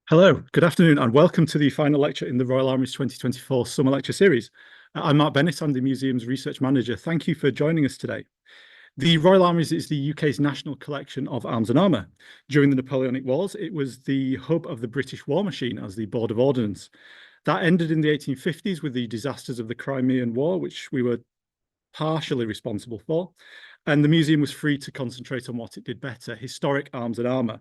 Hello, good afternoon, and welcome to the final lecture in the Royal Armouries 2024 Summer Lecture Series. I'm Mark Bennett, I'm the museum's research manager. Thank you for joining us today. The Royal Armouries is the UK's national collection of arms and armour. During the Napoleonic Wars, it was the hub of the British war machine as the Board of Ordnance. That ended in the 1850s with the disasters of the Crimean War, which we were partially responsible for, and the museum was free to concentrate on what it did better: historic arms and armour.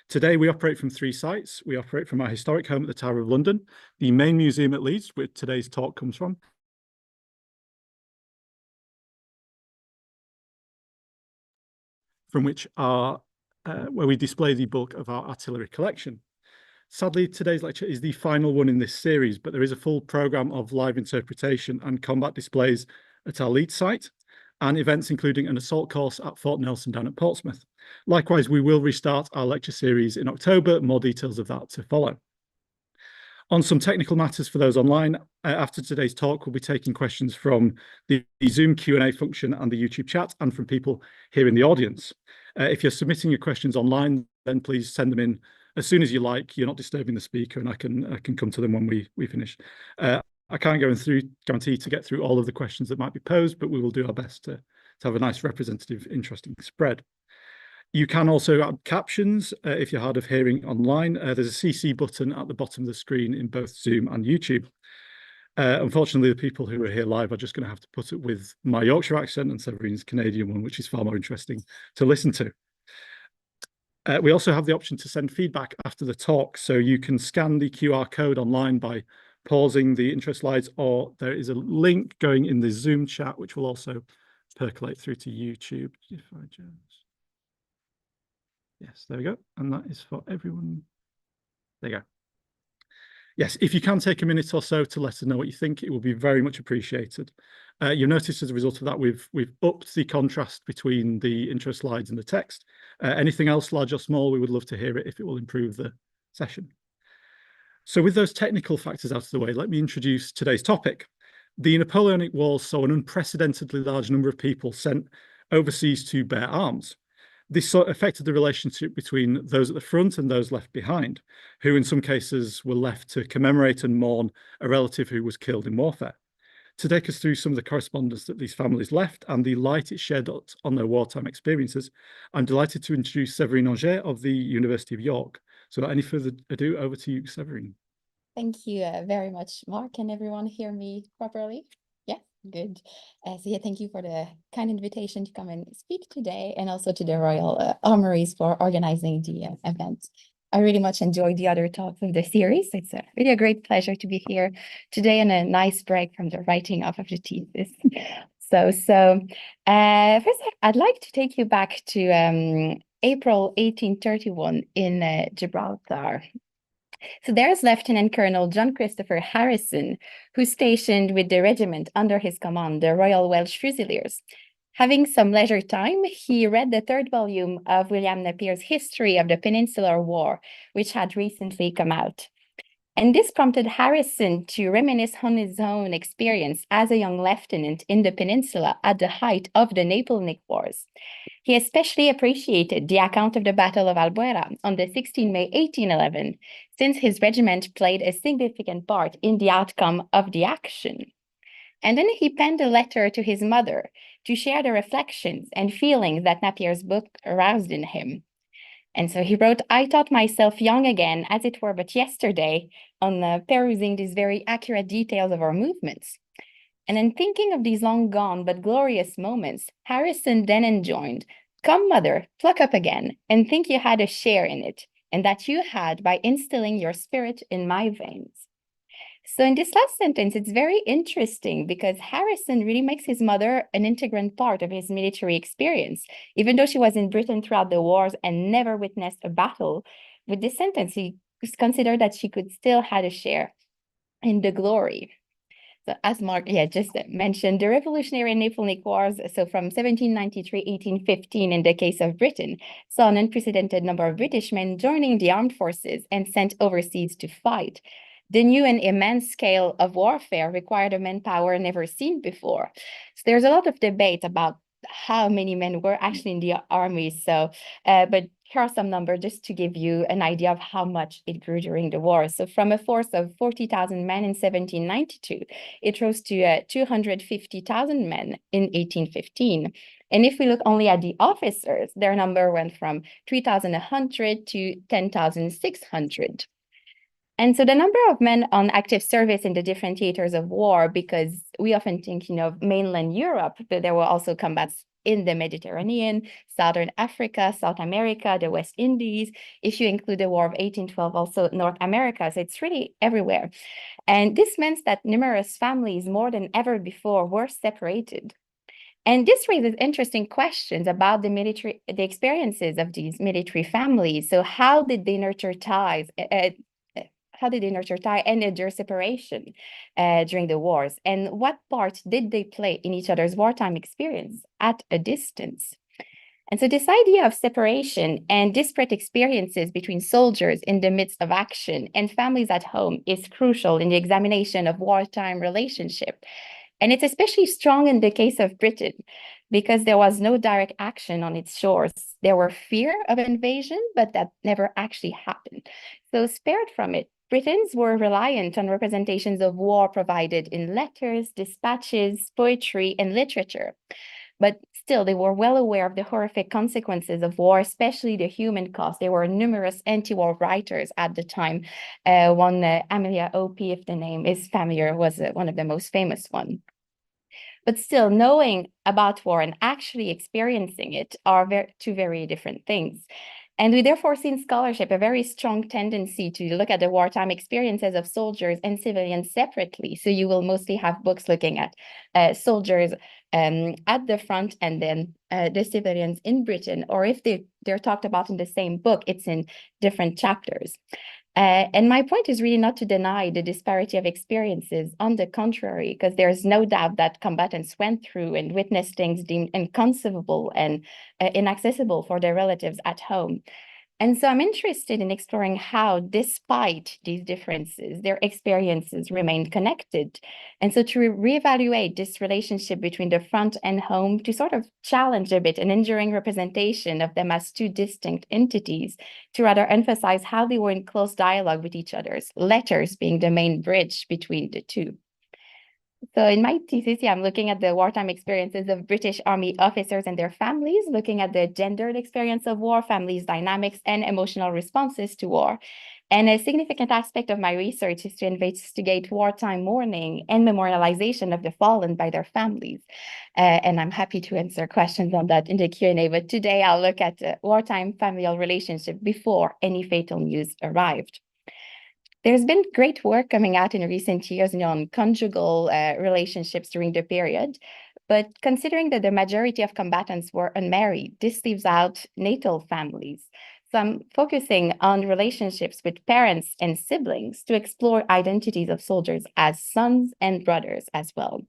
Today we operate from three sites. We operate from our historic home at the Tower of London, the main museum at Leeds, where today's talk comes from, where we display the bulk of our artillery collection. Sadly, today's lecture is the final one in this series, but there is a full programme of live interpretation and combat displays at our Leeds site, and events including an assault course at Fort Nelson down at Portsmouth. Likewise, we will restart our lecture series in October, more details of that to follow. On some technical matters for those online, after today's talk, we'll be taking questions from the Zoom Q&A function and the YouTube chat, and from people here in the audience. If you're submitting your questions online, then please send them in as soon as you like. You're not disturbing the speaker, and I can come to them when we finish. I can't guarantee to get through all of the questions that might be posed, but we will do our best to have a nice, representative, interesting spread. You can also add captions if you're hard of hearing online. There's a CC button at the bottom of the screen in both Zoom and YouTube. Unfortunately, the people who are here live are just going to have to put it with my Yorkshire accent and Severine's Canadian one, which is far more interesting to listen to. We also have the option to send feedback after the talk, so you can scan the QR code online by pausing the intro slides, or there is a link going in the Zoom chat, which will also percolate through to YouTube. If I just... Yes, there we go. And that is for everyone. There you go. Yes, if you can take a minute or so to let us know what you think, it will be very much appreciated. You'll notice as a result of that, we've upped the contrast between the intro slides and the text. Anything else, large or small, we would love to hear it if it will improve the session. So with those technical factors out of the way, let me introduce today's topic. The Napoleonic Wars saw an unprecedentedly large number of people sent overseas to bear arms. This sort of affected the relationship between those at the front and those left behind, who in some cases were left to commemorate and mourn a relative who was killed in warfare. To take us through some of the correspondence that these families left and the light it shed on their wartime experiences, I'm delighted to introduce Séverine of the University of York. So without any further ado, over to you, Séverine. Thank you very much, Mark. Can everyone hear me properly? Yeah, good. So yeah, thank you for the kind invitation to come and speak today, and also to the Royal Armouries for organizing the event. I really much enjoyed the other talks of the series. It's really a great pleasure to be here today, and a nice break from the writing of the thesis. First, I'd like to take you back to April 1831 in Gibraltar. So there's Lieutenant Colonel John Christopher Harrison, who's stationed with the regiment under his command, the Royal Welsh Fusiliers. Having some leisure time, he read the third volume of William Napier's History of the Peninsular War, which had recently come out. And this prompted Harrison to reminisce on his own experience as a young lieutenant in the peninsula at the height of the Napoleonic Wars. He especially appreciated the account of the Battle of Albuera on the 16 May 1811, since his regiment played a significant part in the outcome of the action. And then he penned a letter to his mother to share the reflections and feelings that Napier's book aroused in him. And so he wrote, "I thought myself young again, as it were but yesterday, on perusing these very accurate details of our movements." And in thinking of these long gone but glorious moments, Harrison then enjoined, "Come, mother, pluck up again, and think you had a share in it, and that you had by instilling your spirit in my veins." So in this last sentence, it's very interesting because Harrison really makes his mother an integral part of his military experience. Even though she was in Britain throughout the wars and never witnessed a battle, with this sentence, he considered that she could still have a share in the glory. So as Mark just mentioned, the Revolutionary and Napoleonic Wars, so from 1793-1815 in the case of Britain, saw an unprecedented number of British men joining the armed forces and sent overseas to fight. The new and immense scale of warfare required a manpower never seen before. So there's a lot of debate about how many men were actually in the army. So, but here are some numbers just to give you an idea of how much it grew during the war. So from a force of 40,000 men in 1792, it rose to 250,000 men in 1815. And if we look only at the officers, their number went from 3,100 to 10,600. And so the number of men on active service in the different theaters of war, because we often think, of mainland Europe, but there were also combats in the Mediterranean, Southern Africa, South America, the West Indies. If you include the War of 1812, also North America. So it's really everywhere. And this meant that numerous families, more than ever before, were separated. And this raises interesting questions about the experiences of these military families. So how did they nurture ties? How did they nurture tie and endure separation during the wars? And what part did they play in each other's wartime experience at a distance? And so this idea of separation and disparate experiences between soldiers in the midst of action and families at home is crucial in the examination of wartime relationship. And it's especially strong in the case of Britain, because there was no direct action on its shores. There were fear of invasion, but that never actually happened. So spared from it, Britons were reliant on representations of war provided in letters, dispatches, poetry, and literature. But still, they were well aware of the horrific consequences of war, especially the human cost. There were numerous anti-war writers at the time. One, Amelia Opie, if the name is familiar, was one of the most famous ones. But still, knowing about war and actually experiencing it are two very different things. And we therefore see in scholarship a very strong tendency to look at the wartime experiences of soldiers and civilians separately. So you will mostly have books looking at soldiers at the front and then the civilians in Britain, or if they're talked about in the same book, it's in different chapters. And my point is really not to deny the disparity of experiences. On the contrary, because there's no doubt that combatants went through and witnessed things deemed inconceivable and inaccessible for their relatives at home. And so I'm interested in exploring how, despite these differences, their experiences remained connected. And so to reevaluate this relationship between the front and home, to sort of challenge a bit an enduring representation of them as two distinct entities, to rather emphasize how they were in close dialogue with each other's, letters being the main bridge between the two. So in my thesis, I'm looking at the wartime experiences of British Army officers and their families, looking at the gendered experience of war, families' dynamics, and emotional responses to war. And a significant aspect of my research is to investigate wartime mourning and memorialization of the fallen by their families. And I'm happy to answer questions on that in the Q&A, but today I'll look at the wartime familial relationship before any fatal news arrived. There's been great work coming out in recent years on conjugal relationships during the period, but considering that the majority of combatants were unmarried, this leaves out natal families. So I'm focusing on relationships with parents and siblings to explore identities of soldiers as sons and brothers as well.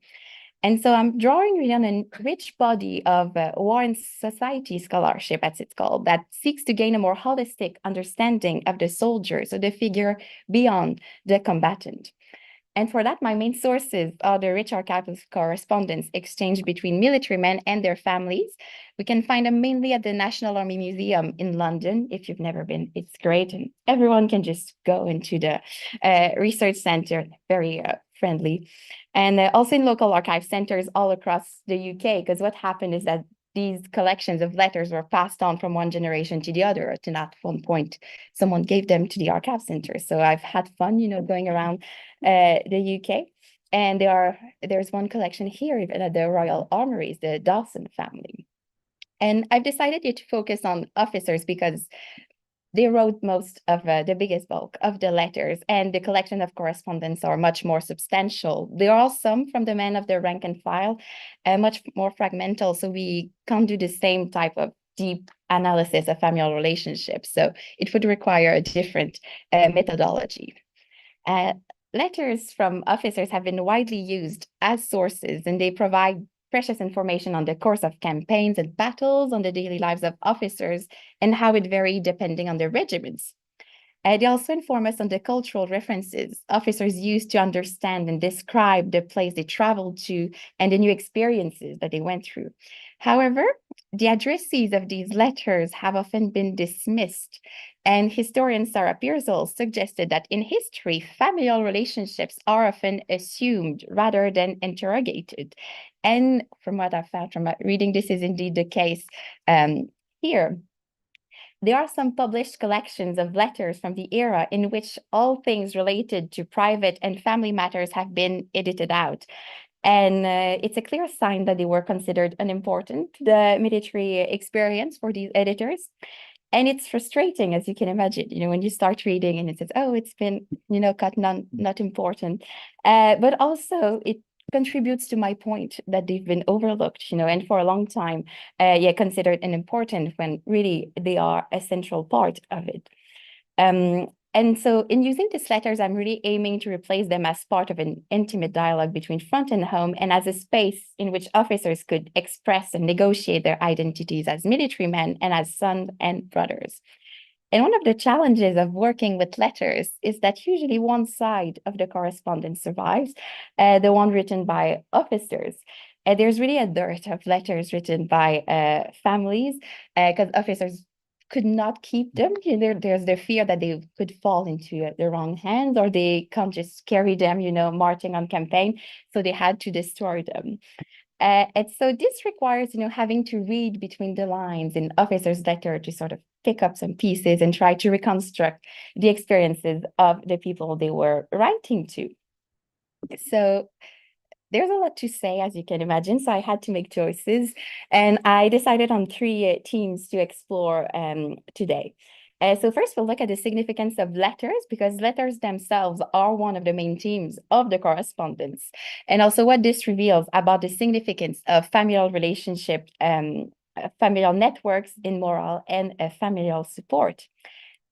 And so I'm drawing really on a rich body of war and society scholarship, as it's called, that seeks to gain a more holistic understanding of the soldier, so the figure beyond the combatant. And for that, my main sources are the rich archive of correspondence exchanged between military men and their families. We can find them mainly at the National Army Museum in London. If you've never been, it's great. And everyone can just go into the research center, very friendly. And also in local archive centers all across the UK, because what happened is that these collections of letters were passed on from one generation to the other. And at one point, someone gave them to the archive center. So I've had fun, going around the UK. And there's one collection here, even at the Royal Armouries, the Dawson family. And I've decided here to focus on officers because they wrote most of the biggest bulk of the letters, and the collection of correspondence are much more substantial. There are some from the men of the rank and file, much more fragmental, so we can't do the same type of deep analysis of familial relationships. So it would require a different methodology. Letters from officers have been widely used as sources, and they provide precious information on the course of campaigns and battles, on the daily lives of officers, and how it varied depending on their regiments. They also inform us on the cultural references officers used to understand and describe the place they traveled to and the new experiences that they went through. However, the addressees of these letters have often been dismissed, and historian Sarah Pearsall suggested that in history, familial relationships are often assumed rather than interrogated. And from what I found from reading, this is indeed the case here. There are some published collections of letters from the era in which all things related to private and family matters have been edited out. And it's a clear sign that they were considered unimportant, the military experience for these editors. And it's frustrating, as you can imagine, when you start reading and it says, oh, it's been, cut not important. But also it contributes to my point that they've been overlooked, and for a long time, considered unimportant when really they are a central part of it. And so in using these letters, I'm really aiming to replace them as part of an intimate dialogue between front and home and as a space in which officers could express and negotiate their identities as military men and as sons and brothers. And one of the challenges of working with letters is that usually one side of the correspondence survives, the one written by officers. There's really a dearth of letters written by families because officers could not keep them. There's the fear that they could fall into the wrong hands or they can't just carry them, marching on campaign. So they had to destroy them. And so this requires, having to read between the lines in officer's letter to sort of pick up some pieces and try to reconstruct the experiences of the people they were writing to. So there's a lot to say, as you can imagine, so I had to make choices, and I decided on three themes to explore today. So first, we'll look at the significance of letters, because letters themselves are one of the main themes of the correspondence, and also what this reveals about the significance of familial relationship, familial networks in morale, and familial support.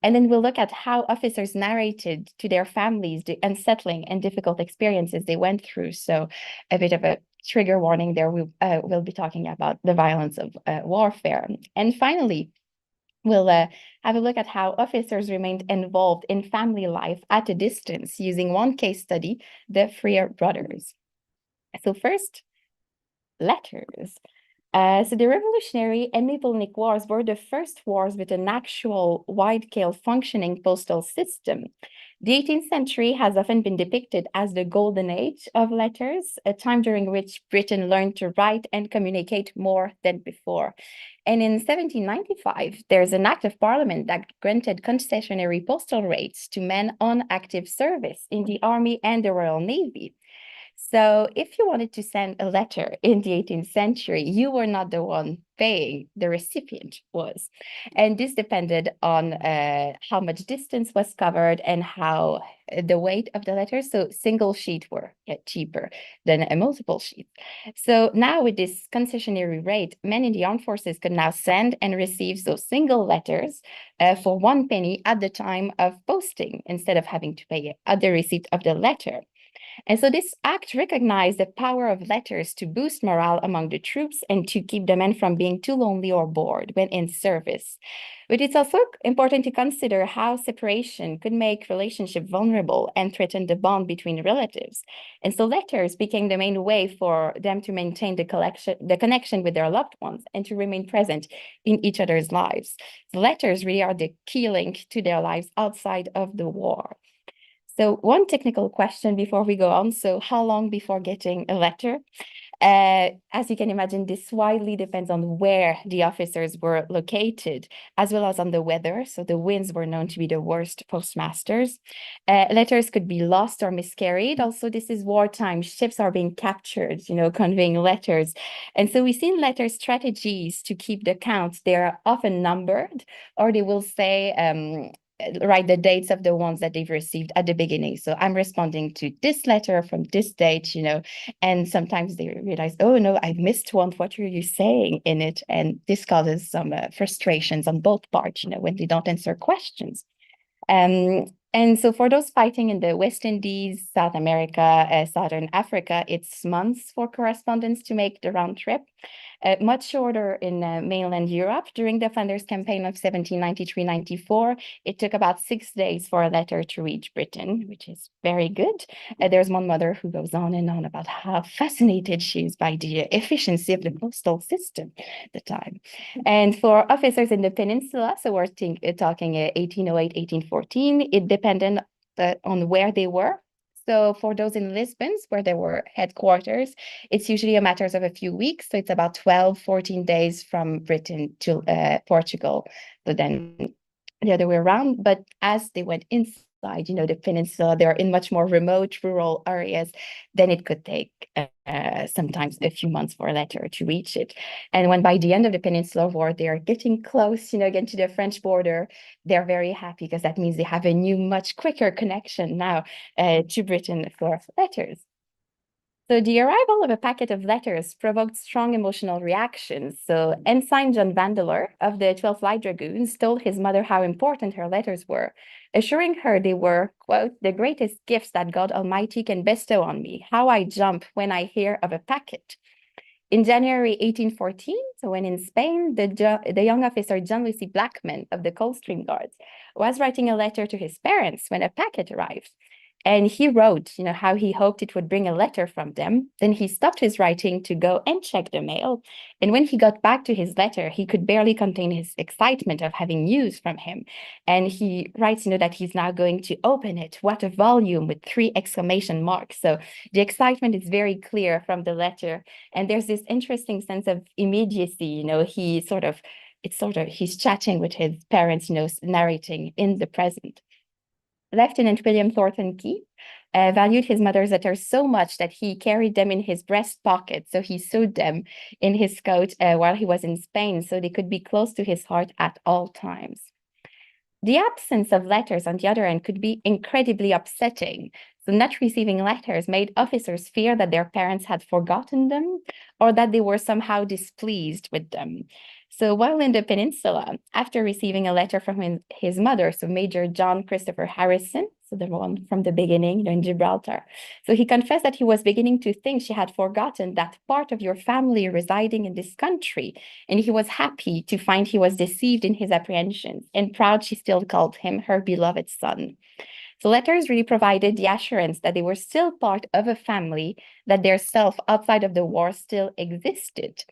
And then we'll look at how officers narrated to their families the unsettling and difficult experiences they went through. So a bit of a trigger warning there. We'll be talking about the violence of warfare. And finally, we'll have a look at how officers remained involved in family life at a distance using one case study, the Freer brothers. So first, letters. So the Revolutionary and Napoleonic Wars were the first wars with an actual wide-scale functioning postal system. The 18th century has often been depicted as the golden age of letters, a time during which Britain learned to write and communicate more than before. And in 1795, there's an act of parliament that granted concessionary postal rates to men on active service in the army and the Royal Navy. So if you wanted to send a letter in the 18th century, you were not the one paying, the recipient was. And this depended on how much distance was covered and how the weight of the letter. So single sheet were cheaper than a multiple sheet. So now with this concessionary rate, men in the armed forces could now send and receive those single letters for 1 penny at the time of posting instead of having to pay at the receipt of the letter. And so this act recognized the power of letters to boost morale among the troops and to keep the men from being too lonely or bored when in service. But it's also important to consider how separation could make relationship vulnerable and threaten the bond between relatives. And so letters became the main way for them to maintain the connection with their loved ones and to remain present in each other's lives. So letters really are the key link to their lives outside of the war. So one technical question before we go on. So how long before getting a letter? As you can imagine, this widely depends on where the officers were located, as well as on the weather. So the winds were known to be the worst postmasters. Letters could be lost or miscarried. Also, this is wartime. Ships are being captured, conveying letters. And so we see in letter strategies to keep the count. They're often numbered, or they will say, write the dates of the ones that they've received at the beginning. So I'm responding to this letter from this date, and sometimes they realize, oh no, I've missed one. What are you saying in it? And this causes some frustrations on both parts, when they don't answer questions. And so for those fighting in the West Indies, South America, Southern Africa, it's months for correspondence to make the round trip. Much shorter in mainland Europe. During the Flanders campaign of 1793-94, it took about 6 days for a letter to reach Britain, which is very good. There's one mother who goes on and on about how fascinated she is by the efficiency of the postal system at the time. And for officers in the peninsula, so we're talking 1808, 1814, it depended on where they were. So for those in Lisbon, where there were headquarters, it's usually a matter of a few weeks. So it's about 12, 14 days from Britain to Portugal. So then the other way around. But as they went inside, the peninsula, they're in much more remote rural areas, then it could take sometimes a few months for a letter to reach it. And when by the end of the Peninsular War, they're getting close, again to the French border, they're very happy because that means they have a new, much quicker connection now to Britain for letters. So the arrival of a packet of letters provoked strong emotional reactions. So Ensign John Vandeleur of the 12th Light Dragoons told his mother how important her letters were, assuring her they were, quote, "the greatest gifts that God Almighty can bestow on me. How I jump when I hear of a packet." In January 1814, so when in Spain, the young officer John Lucy Blackman of the Coldstream Guards was writing a letter to his parents when a packet arrived. And he wrote, how he hoped it would bring a letter from them. Then he stopped his writing to go and check the mail. And when he got back to his letter, he could barely contain his excitement of having news from him. And he writes, that he's now going to open it. What a volume with 3 exclamation marks. So the excitement is very clear from the letter. And there's this interesting sense of immediacy, he's chatting with his parents, narrating in the present. Lieutenant William Thornton Key valued his mother's letters so much that he carried them in his breast pocket. So he sewed them in his coat while he was in Spain, so they could be close to his heart at all times. The absence of letters, on the other hand, could be incredibly upsetting. So not receiving letters made officers fear that their parents had forgotten them or that they were somehow displeased with them. So while in the peninsula, after receiving a letter from his mother, so Major John Christopher Harrison, so the one from the beginning, in Gibraltar, so he confessed that he was beginning to think she had forgotten that part of your family residing in this country, and he was happy to find he was deceived in his apprehensions, and proud she still called him her beloved son. So letters really provided the assurance that they were still part of a family, that their self outside of the war still existed.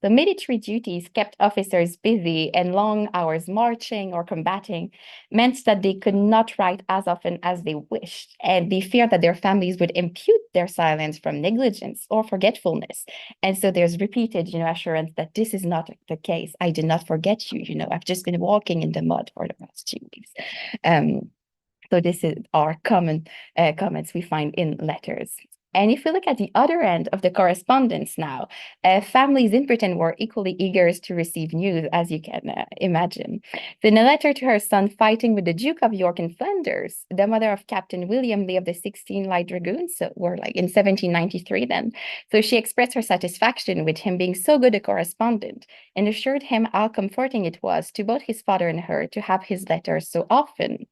The military duties kept officers busy, and long hours marching or combating meant that they could not write as often as they wished, and they feared that their families would impute their silence from negligence or forgetfulness. And so there's repeated, assurance that this is not the case. I did not forget you. I've just been walking in the mud for the past 2 weeks. So this is our common comments we find in letters. And if we look at the other end of the correspondence now, families in Britain were equally eager to receive news, as you can imagine. So in a letter to her son fighting with the Duke of York in Flanders, the mother of Captain William Lee of the 16 Light Dragoons, so we're like in 1793 then, so she expressed her satisfaction with him being so good a correspondent and assured him how comforting it was to both his father and her to have his letters so often.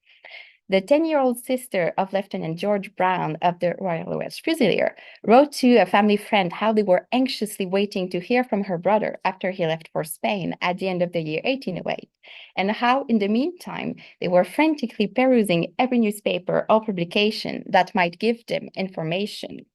The 10-year-old sister of Lieutenant George Brown of the Royal Welsh Fusilier wrote to a family friend how they were anxiously waiting to hear from her brother after he left for Spain at the end of the year 1808, and how, in the meantime, they were frantically perusing every newspaper or publication that might give them information.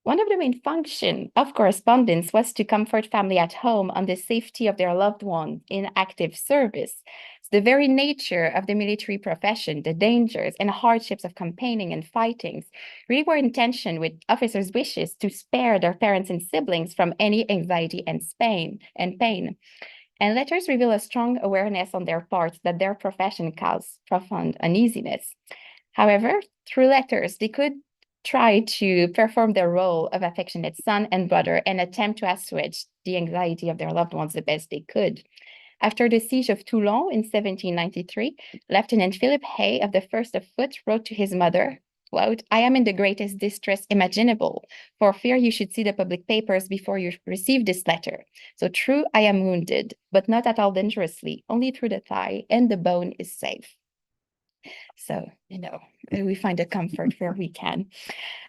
One of the main functions of correspondence was to comfort family at home on the safety of their loved ones in active service. So the very nature of the military profession, the dangers and hardships of campaigning and fighting, really were in tension with officers' wishes to spare their parents and siblings from any anxiety and pain. And letters reveal a strong awareness on their part that their profession caused profound uneasiness. However, through letters, they could try to perform their role of affectionate son and brother and attempt to assuage the anxiety of their loved ones the best they could. After the siege of Toulon in 1793, Lieutenant Philip Hay of the 1st of Foot wrote to his mother, quote, "I am in the greatest distress imaginable, for fear you should see the public papers before you receive this letter. So true, I am wounded, but not at all dangerously, only through the thigh, and the bone is safe." So, we find a comfort where we can.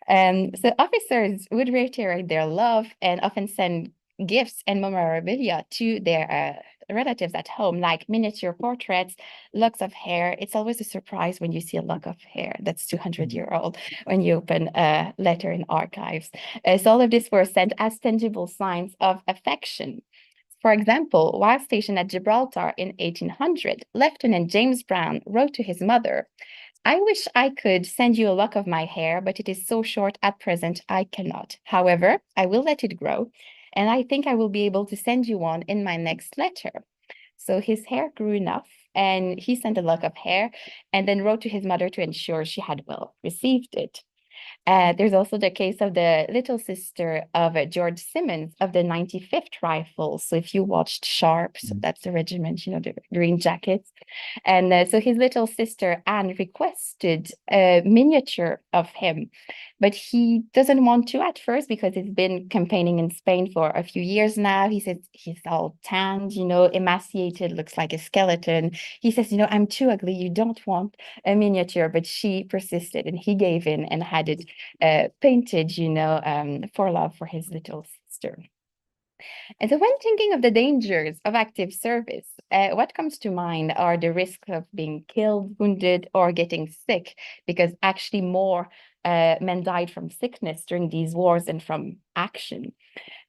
So officers would reiterate their love and often send gifts and memorabilia to their relatives at home, like miniature portraits, locks of hair. It's always a surprise when you see a lock of hair that's 200-year-old when you open a letter in archives. So all of this were sent as tangible signs of affection. For example, while stationed at Gibraltar in 1800, Lieutenant James Brown wrote to his mother, "I wish I could send you a lock of my hair, but it is so short at present I cannot. However, I will let it grow, and I think I will be able to send you one in my next letter." So his hair grew enough, and he sent a lock of hair and then wrote to his mother to ensure she had well received it. There's also the case of the little sister of George Simmons of the 95th Rifles. So if you watched Sharp, so that's the regiment, the green jackets. And so his little sister Anne requested a miniature of him, but he doesn't want to at first because he's been campaigning in Spain for a few years now. He says he's all tanned, emaciated, looks like a skeleton. He says, "I'm too ugly. You don't want a miniature," but she persisted and he gave in and had it painted, for love for his little sister. And so when thinking of the dangers of active service, what comes to mind are the risks of being killed, wounded, or getting sick, because actually more men died from sickness during these wars than from action.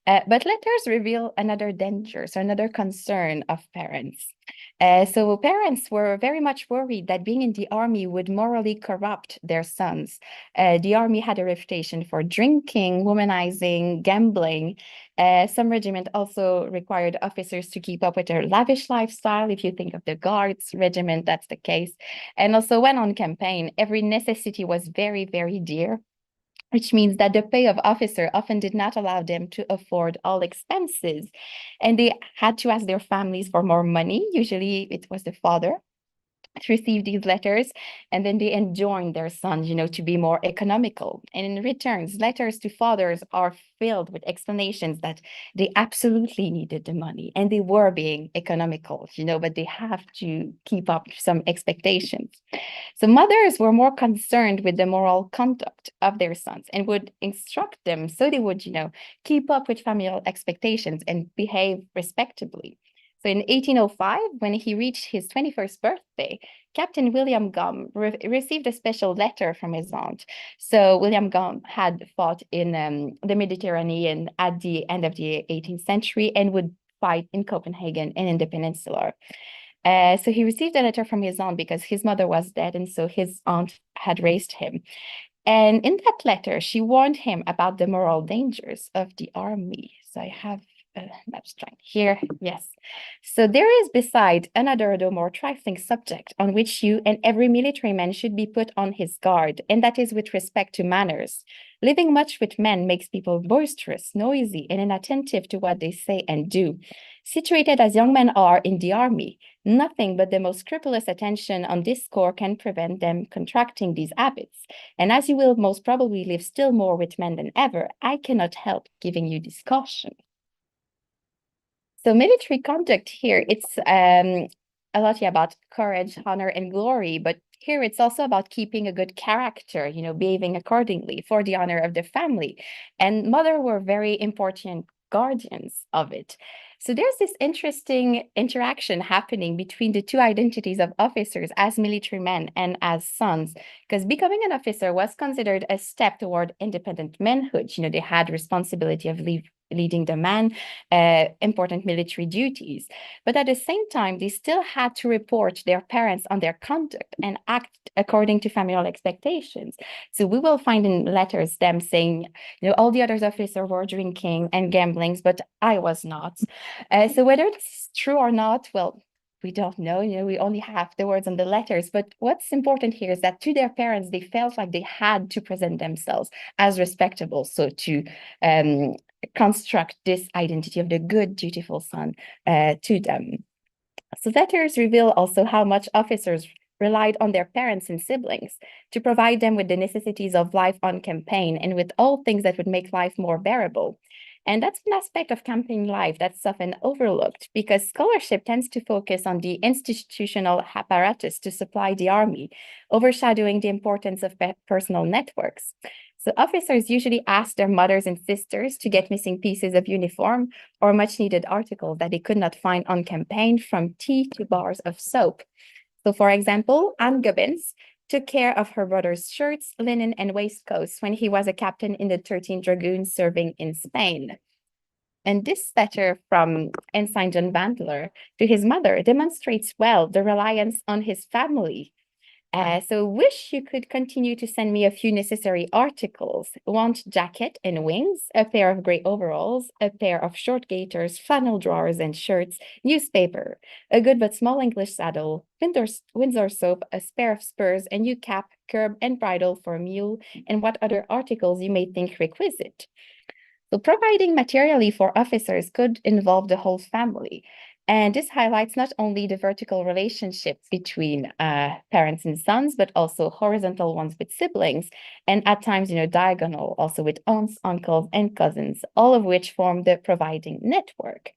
But letters reveal another danger, so another concern of parents. So parents were very much worried that being in the army would morally corrupt their sons. The army had a reputation for drinking, womanizing, gambling. Some regiment also required officers to keep up with their lavish lifestyle. If you think of the Guards regiment, that's the case. And also when on campaign, every necessity was very, very dear, which means that the pay of officer often did not allow them to afford all expenses. And they had to ask their families for more money. Usually it was the father to receive these letters, and then they enjoined their sons, to be more economical. And in returns, letters to fathers are filled with explanations that they absolutely needed the money and they were being economical, but they have to keep up some expectations. So mothers were more concerned with the moral conduct of their sons and would instruct them so they would, keep up with familial expectations and behave respectably. So in 1805, when he reached his 21st birthday, Captain William Gum received a special letter from his aunt. So William Gum had fought in the Mediterranean at the end of the 18th century and would fight in Copenhagen and in the Peninsula. So he received a letter from his aunt because his mother was dead, and so his aunt had raised him. And in that letter, she warned him about the moral dangers of the army. So I have abstract here. Yes. So there is beside another, though more trifling subject on which you and every military man should be put on his guard, and that is with respect to manners. Living much with men makes people boisterous, noisy, and inattentive to what they say and do. Situated as young men are in the army, nothing but the most scrupulous attention on this score can prevent them contracting these habits. And as you will most probably live still more with men than ever, I cannot help giving you this caution. So military conduct here, it's a lot about courage, honor, and glory, but here it's also about keeping a good character, behaving accordingly for the honor of the family. And mother were very important guardians of it. So there's this interesting interaction happening between the two identities of officers as military men and as sons, because becoming an officer was considered a step toward independent manhood. They had responsibility of leading the man, important military duties. But at the same time, they still had to report their parents on their conduct and act according to familial expectations. So we will find in letters them saying, all the other officers were drinking and gambling, but I was not. So whether it's true or not, well, we don't know, we only have the words on the letters, but what's important here is that to their parents, they felt like they had to present themselves as respectable. So to construct this identity of the good, dutiful son to them. So letters reveal also how much officers relied on their parents and siblings to provide them with the necessities of life on campaign and with all things that would make life more bearable. And that's an aspect of campaign life that's often overlooked because scholarship tends to focus on the institutional apparatus to supply the army, overshadowing the importance of personal networks. So officers usually ask their mothers and sisters to get missing pieces of uniform or much needed articles that they could not find on campaign, from tea to bars of soap. So for example, Anne Gubbins took care of her brother's shirts, linen, and waistcoats when he was a captain in the 13th Dragoons serving in Spain. And this letter from Ensign John Bandler to his mother demonstrates well the reliance on his family. So wish you could continue to send me a few necessary articles. Want jacket and wings, a pair of gray overalls, a pair of short gaiters, flannel drawers and shirts, newspaper, a good but small English saddle, Windsor soap, a pair of spurs, a new cap, curb and bridle for a mule, and what other articles you may think requisite. So providing materially for officers could involve the whole family. And this highlights not only the vertical relationship between parents and sons, but also horizontal ones with siblings, and at times, diagonal also with aunts, uncles, and cousins, all of which form the providing network.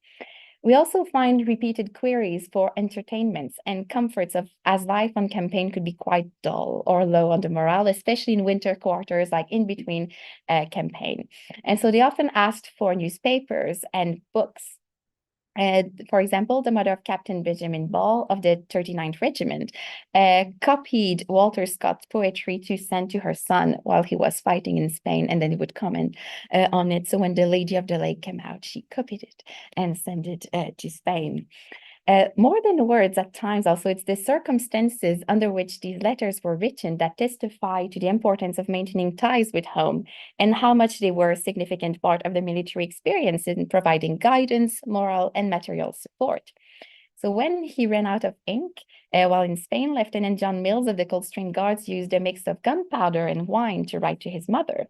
We also find repeated queries for entertainments and comforts as life on campaign could be quite dull or low on the morale, especially in winter quarters, like in between campaign. And so they often asked for newspapers and books. For example, the mother of Captain Benjamin Ball of the 39th Regiment copied Walter Scott's poetry to send to her son while he was fighting in Spain, and then he would comment on it. So when The Lady of the Lake came out, she copied it and sent it to Spain. More than words at times also, it's the circumstances under which these letters were written that testify to the importance of maintaining ties with home and how much they were a significant part of the military experience in providing guidance, moral, and material support. So when he ran out of ink while in Spain, Lieutenant John Mills of the Coldstream Guards used a mix of gunpowder and wine to write to his mother.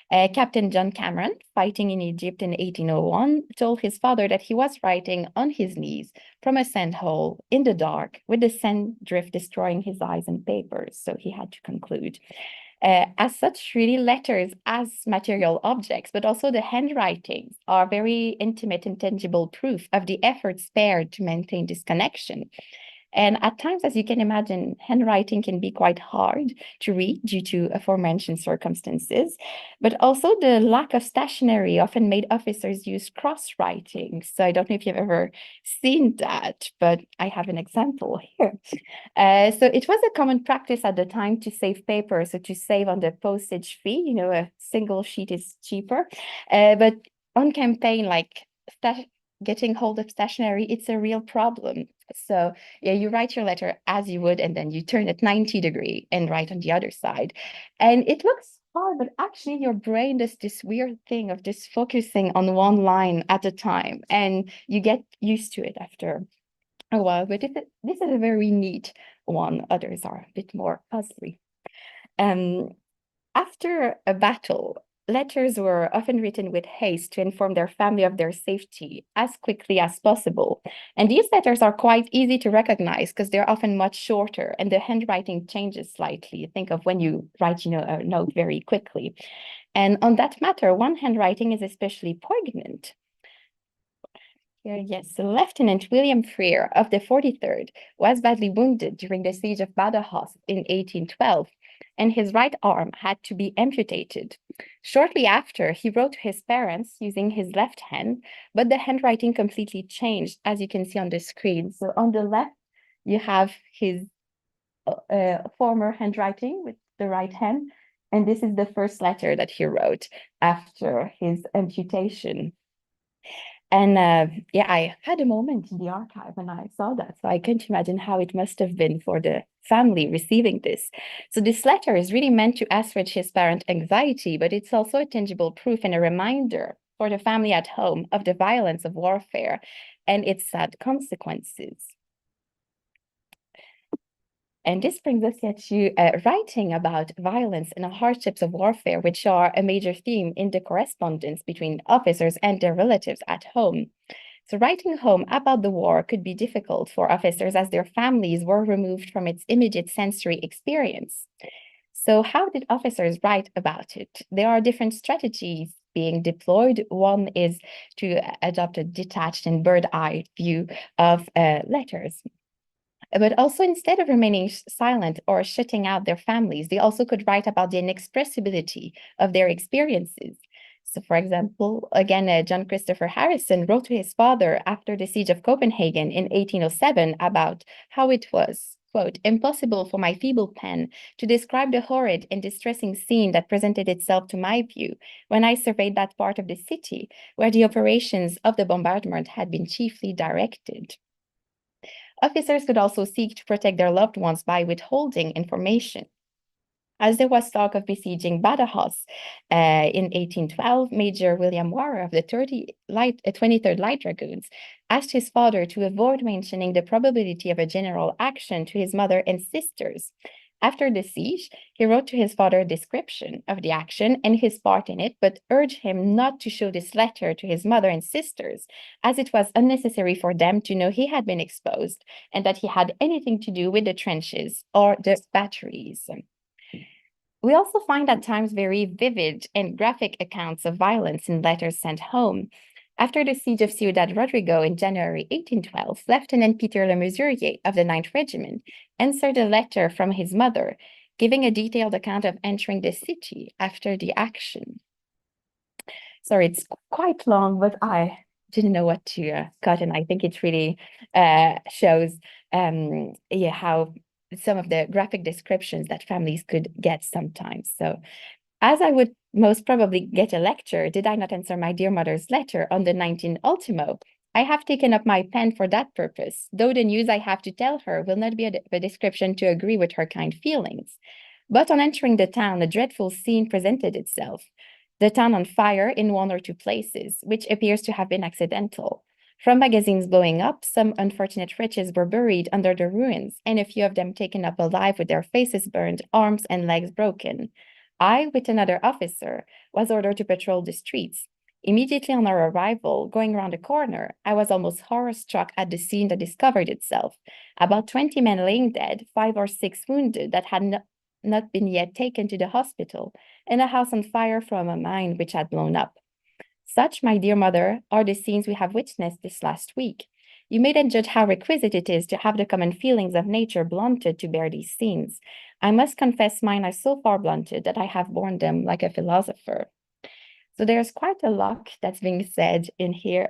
Captain John Cameron, fighting in Egypt in 1801, told his father that he was writing on his knees from a sand hole in the dark, with the sand drift destroying his eyes and papers. So he had to conclude. As such, really, letters as material objects, but also the handwritings are very intimate and tangible proof of the effort spared to maintain this connection. And at times, as you can imagine, handwriting can be quite hard to read due to aforementioned circumstances, but also the lack of stationery often made officers use cross-writing. So I don't know if you've ever seen that, but I have an example here. So it was a common practice at the time to save paper, so to save on the postage fee, a single sheet is cheaper. But on campaign, like getting hold of stationery, it's a real problem. So yeah, you write your letter as you would, and then you turn it 90 degrees and write on the other side. And it looks hard, but actually your brain does this weird thing of just focusing on one line at a time, and you get used to it after a while. But this is a very neat one. Others are a bit more puzzly. After a battle, letters were often written with haste to inform their family of their safety as quickly as possible. And these letters are quite easy to recognize because they're often much shorter and the handwriting changes slightly. Think of when you write, a note very quickly. And on that matter, one handwriting is especially poignant. Here, yes, so Lieutenant William Freer of the 43rd was badly wounded during the siege of Badajoz in 1812. And his right arm had to be amputated. Shortly after, he wrote to his parents using his left hand, but the handwriting completely changed, as you can see on the screen. So on the left, you have his former handwriting with the right hand, and this is the first letter that he wrote after his amputation. And I had a moment in the archive when I saw that. So I can't imagine how it must have been for the family receiving this. So this letter is really meant to assuage his parent anxiety, but it's also a tangible proof and a reminder for the family at home of the violence of warfare and its sad consequences. And this brings us yet to writing about violence and the hardships of warfare, which are a major theme in the correspondence between officers and their relatives at home. So writing home about the war could be difficult for officers as their families were removed from its immediate sensory experience. So how did officers write about it? There are different strategies being deployed. One is to adopt a detached and bird-eye view of letters. But also, instead of remaining silent or shutting out their families, they also could write about the inexpressibility of their experiences. So, for example, again, John Christopher Harrison wrote to his father after the siege of Copenhagen in 1807 about how it was, quote, impossible for my feeble pen to describe the horrid and distressing scene that presented itself to my view when I surveyed that part of the city where the operations of the bombardment had been chiefly directed. Officers could also seek to protect their loved ones by withholding information. As there was talk of besieging Badajoz in 1812, Major William Warrer of the 23rd Light Dragoons asked his father to avoid mentioning the probability of a general action to his mother and sisters. After the siege, he wrote to his father a description of the action and his part in it, but urged him not to show this letter to his mother and sisters, as it was unnecessary for them to know he had been exposed and that he had anything to do with the trenches or the batteries. We also find at times very vivid and graphic accounts of violence in letters sent home. After the siege of Ciudad Rodrigo in January 1812, Lieutenant Peter Le Mesurier of the 9th Regiment answered a letter from his mother, giving a detailed account of entering the city after the action. Sorry, it's quite long, but I didn't know what to cut, and I think it really shows how some of the graphic descriptions that families could get sometimes. So, as I would most probably get a lecture, did I not answer my dear mother's letter on the 19th ultimo? I have taken up my pen for that purpose, though the news I have to tell her will not be a description to agree with her kind feelings. But on entering the town, a dreadful scene presented itself. The town on fire in one or two places, which appears to have been accidental. From magazines blowing up, some unfortunate wretches were buried under the ruins, and a few of them taken up alive with their faces burned, arms and legs broken. I, with another officer, was ordered to patrol the streets. Immediately on our arrival, going round a corner, I was almost horror-struck at the scene that discovered itself. About 20 men laying dead, 5 or 6 wounded that had not been yet taken to the hospital, and a house on fire from a mine which had blown up. Such, my dear mother, are the scenes we have witnessed this last week. You may then judge how requisite it is to have the common feelings of nature blunted to bear these scenes. I must confess mine are so far blunted that I have borne them like a philosopher. So there's quite a lot that's being said in here.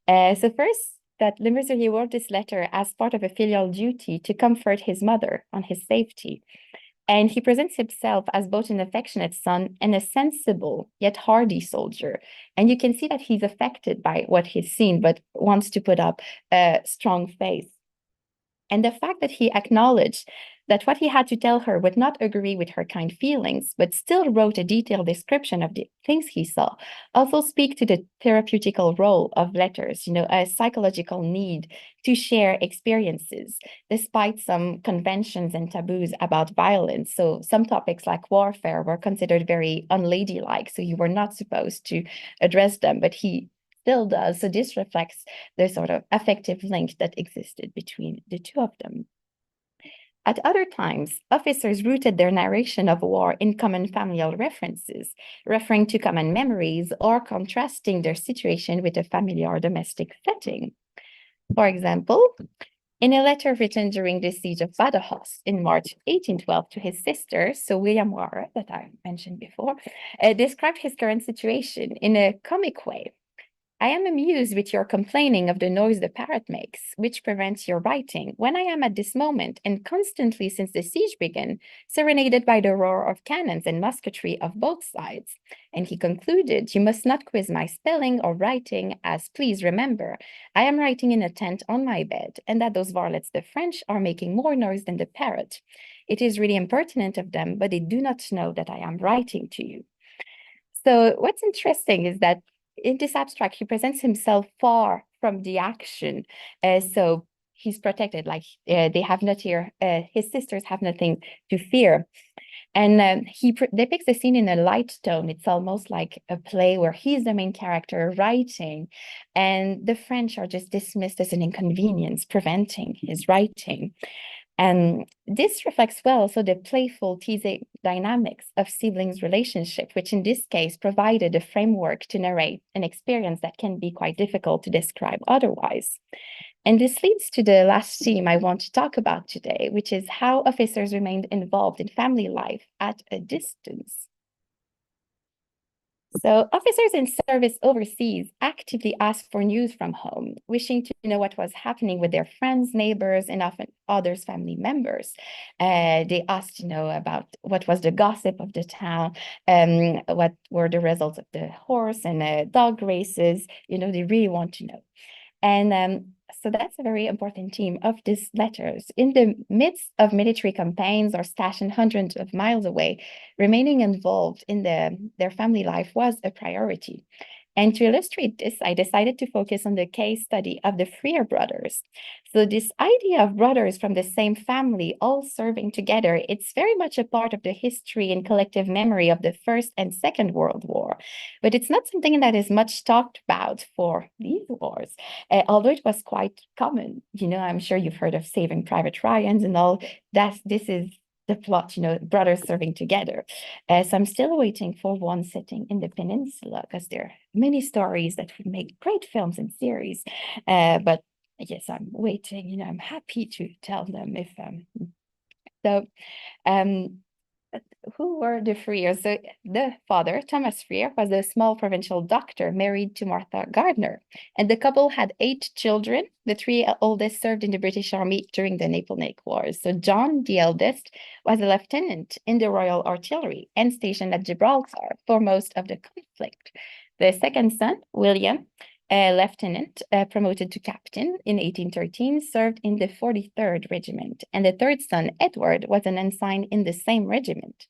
So first, that Le Mesurier wrote this letter as part of a filial duty to comfort his mother on his safety. And he presents himself as both an affectionate son and a sensible yet hardy soldier. And you can see that he's affected by what he's seen, but wants to put up a strong face. And the fact that he acknowledged that what he had to tell her would not agree with her kind feelings, but still wrote a detailed description of the things he saw, also speak to the therapeutical role of letters, a psychological need to share experiences, despite some conventions and taboos about violence. So some topics like warfare were considered very unladylike, so you were not supposed to address them, but he still does. So this reflects the sort of affective link that existed between the two of them. At other times, officers rooted their narration of war in common familial references, referring to common memories or contrasting their situation with a family or domestic setting. For example, in a letter written during the siege of Badajoz in March 1812 to his sister, so William Warrer, that I mentioned before, described his current situation in a comic way. I am amused with your complaining of the noise the parrot makes, which prevents your writing, when I am at this moment, and constantly since the siege began, serenaded by the roar of cannons and musketry of both sides. And he concluded, you must not quiz my spelling or writing, as please remember, I am writing in a tent on my bed, and that those varlets the French are making more noise than the parrot. It is really impertinent of them, but they do not know that I am writing to you. So what's interesting is that in this abstract, he presents himself far from the action. So he's protected, like they have not here, his sisters have nothing to fear. And he depicts the scene in a light tone. It's almost like a play where he's the main character writing, and the French are just dismissed as an inconvenience, preventing his writing. And this reflects well also the playful teasing dynamics of siblings' relationship, which in this case provided a framework to narrate an experience that can be quite difficult to describe otherwise. And this leads to the last theme I want to talk about today, which is how officers remained involved in family life at a distance. So officers in service overseas actively asked for news from home, wishing to know what was happening with their friends, neighbors, and often others' family members. They asked to know about what was the gossip of the town, what were the results of the horse and dog races. They really want to know. And so that's a very important theme of these letters. In the midst of military campaigns or stationed hundreds of miles away, remaining involved in their family life was a priority. And to illustrate this, I decided to focus on the case study of the Freer brothers. So this idea of brothers from the same family all serving together, it's very much a part of the history and collective memory of the First and Second World War. But it's not something that is much talked about for these wars, although it was quite common. I'm sure you've heard of Saving Private Ryan and all that. This is the plot, brothers serving together. So I'm still waiting for one setting in the peninsula because there are many stories that would make great films and series. But yes, I'm waiting. I'm happy to tell them if so. Who were the Freers? So the father, Thomas Freer, was a small provincial doctor married to Martha Gardner, and the couple had 8 children. The 3 oldest served in the British Army during the Napoleonic Wars. So John, the eldest, was a lieutenant in the Royal Artillery and stationed at Gibraltar for most of the conflict. The second son, William, a lieutenant promoted to captain in 1813, served in the 43rd Regiment, and the third son, Edward, was an ensign in the same regiment.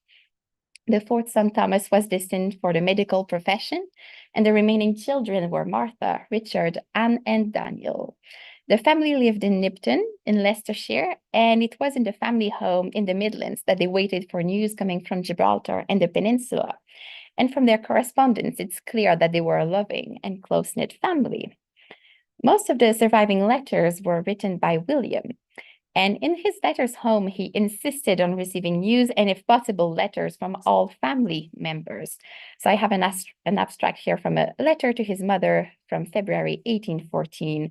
The fourth son, Thomas, was destined for the medical profession, and the remaining children were Martha, Richard, Anne, and Daniel. The family lived in Nipton in Leicestershire, and it was in the family home in the Midlands that they waited for news coming from Gibraltar and the peninsula. And from their correspondence, it's clear that they were a loving and close-knit family. Most of the surviving letters were written by William, and in his letters home, he insisted on receiving news and, if possible, letters from all family members. So I have an abstract here from a letter to his mother from February 1814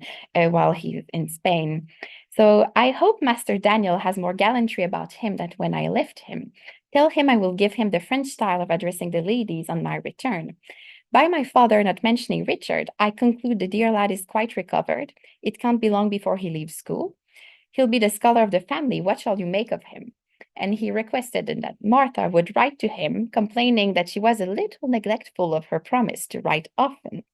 while he's in Spain. So I hope Master Daniel has more gallantry about him than when I left him. Tell him I will give him the French style of addressing the ladies on my return. By my father not mentioning Richard, I conclude the dear lad is quite recovered. It can't be long before he leaves school. He'll be the scholar of the family. What shall you make of him? And he requested that Martha would write to him, complaining that she was a little neglectful of her promise to write often.